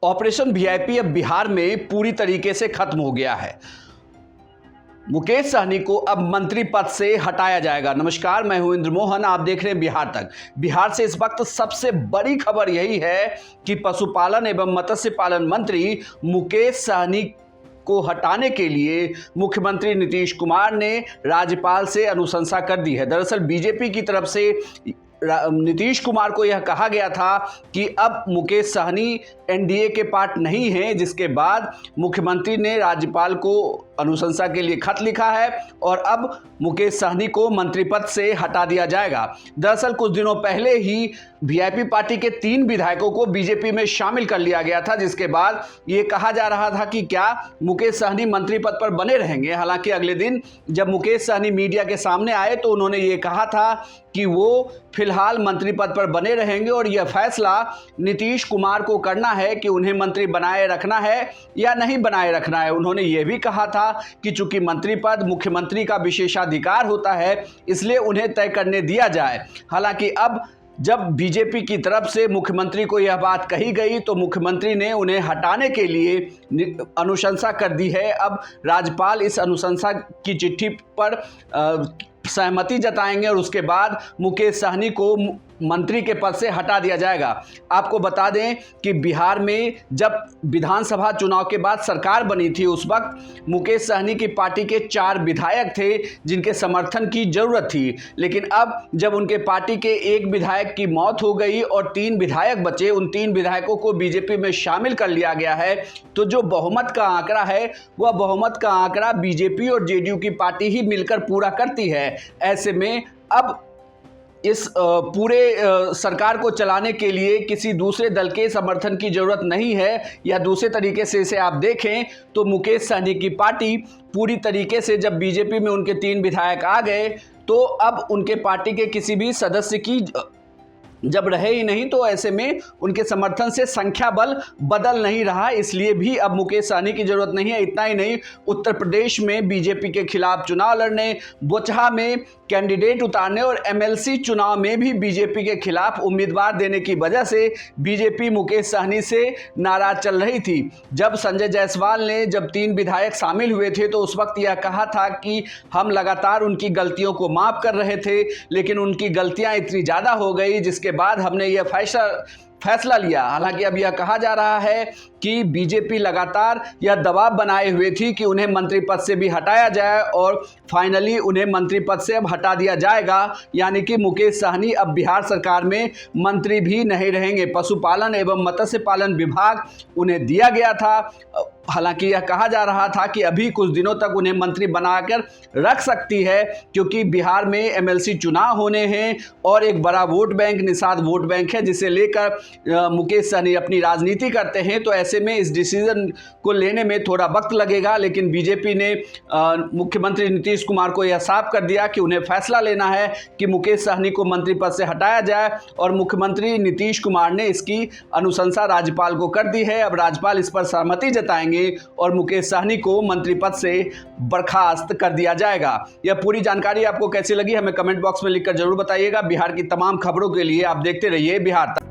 Operation VIP अब बिहार में पूरी तरीके से खत्म हो गया है। मुकेश सहनी को अब मंत्री पद से हटाया जाएगा। नमस्कार, मैं हूं इंद्र मोहन, आप देख रहे हैं बिहार तक। बिहार से इस वक्त सबसे बड़ी खबर यही है कि पशुपालन एवं मत्स्य पालन मंत्री मुकेश सहनी को हटाने के लिए मुख्यमंत्री नीतीश कुमार ने राज्यपाल से अनुशंसा कर दी है। दरअसल बीजेपी की तरफ से नीतीश कुमार को यह कहा गया था कि अब मुकेश सहनी एनडीए के पार्ट नहीं हैं, जिसके बाद मुख्यमंत्री ने राज्यपाल को अनुशंसा के लिए खत लिखा है और अब मुकेश सहनी को मंत्री पद से हटा दिया जाएगा। दरअसल कुछ दिनों पहले ही वीआईपी पार्टी के 3 विधायकों को बीजेपी में शामिल कर लिया गया था, जिसके बाद ये कहा जा रहा था कि क्या मुकेश सहनी मंत्री पद पर बने रहेंगे। हालांकि अगले दिन जब मुकेश सहनी मीडिया के सामने आए तो उन्होंने ये कहा था कि वो फिलहाल मंत्री पद पर बने रहेंगे और यह फैसला नीतीश कुमार को करना है कि उन्हें मंत्री बनाए रखना है या नहीं बनाए रखना है। उन्होंने यह भी कहा था कि चूंकि मंत्री पद मुख्यमंत्री का विशेषाधिकार होता है, इसलिए उन्हें तय करने दिया जाए। हालांकि अब जब बीजेपी की तरफ से मुख्यमंत्री को यह बात कही गई तो मुख्यमंत्री ने उन्हें हटाने के लिए अनुशंसा कर दी है। अब राज्यपाल इस अनुशंसा की चिट्ठी पर सहमति जताएंगे और उसके बाद मुकेश सहनी को मंत्री के पद से हटा दिया जाएगा। आपको बता दें कि बिहार में जब विधानसभा चुनाव के बाद सरकार बनी थी, उस वक्त मुकेश सहनी की पार्टी के 4 विधायक थे जिनके समर्थन की जरूरत थी। लेकिन अब जब उनके पार्टी के 1 विधायक की मौत हो गई और 3 विधायक बचे, उन 3 विधायकों को बीजेपी में शामिल कर लिया गया है, तो जो बहुमत का आंकड़ा है वह बहुमत का आंकड़ा बीजेपी और जेडीयू की पार्टी ही मिलकर पूरा करती है। ऐसे में अब इस पूरे सरकार को चलाने के लिए किसी दूसरे दल के समर्थन की जरूरत नहीं है, या दूसरे तरीके से इसे आप देखें तो मुकेश सहनी की पार्टी पूरी तरीके से, जब बीजेपी में उनके 3 विधायक आ गए तो अब उनके पार्टी के किसी भी सदस्य की जब रहे ही नहीं, तो ऐसे में उनके समर्थन से संख्या बल बदल नहीं रहा, इसलिए भी अब मुकेश सहनी की जरूरत नहीं है। इतना ही नहीं, उत्तर प्रदेश में बीजेपी के खिलाफ चुनाव लड़ने, बोचहा में कैंडिडेट उतारने और एमएलसी चुनाव में भी बीजेपी के खिलाफ उम्मीदवार देने की वजह से बीजेपी मुकेश सहनी से नाराज चल रही थी। जब संजय जायसवाल ने जब 3 विधायक शामिल हुए थे तो उस वक्त यह कहा था कि हम लगातार उनकी गलतियों को माफ कर रहे थे, लेकिन उनकी गलतियां इतनी ज़्यादा हो गई जिसके बाद हमने यह फैसला लिया। हालांकि अब यह कहा जा रहा है कि बीजेपी लगातार यह दबाव बनाए हुए थी कि उन्हें मंत्री पद से भी हटाया जाए और फाइनली उन्हें मंत्री पद से अब हटा दिया जाएगा, यानी कि मुकेश सहनी अब बिहार सरकार में मंत्री भी नहीं रहेंगे। पशुपालन एवं मत्स्य पालन विभाग उन्हें दिया गया था। हालांकि यह कहा जा रहा था कि अभी कुछ दिनों तक उन्हें मंत्री बनाकर रख सकती है, क्योंकि बिहार में एमएलसी चुनाव होने हैं और एक बड़ा vote bank, Nishad vote bank है, जिसे लेकर मुकेश सहनी अपनी राजनीति करते हैं। तो ऐसे में इस डिसीजन को लेने में थोड़ा वक्त लगेगा, लेकिन बीजेपी ने मुख्यमंत्री नीतीश कुमार को यह साफ कर दिया कि उन्हें फैसला लेना है कि मुकेश सहनी को मंत्री पद से हटाया जाए, और मुख्यमंत्री नीतीश कुमार ने इसकी अनुशंसा राज्यपाल को कर दी है। अब राज्यपाल इस पर सहमति जताएंगे और मुकेश सहनी को मंत्री पद से बर्खास्त कर दिया जाएगा। यह पूरी जानकारी आपको कैसी लगी हमें कमेंट बॉक्स में लिखकर जरूर बताइएगा। बिहार की तमाम खबरों के लिए आप देखते रहिए बिहार तक।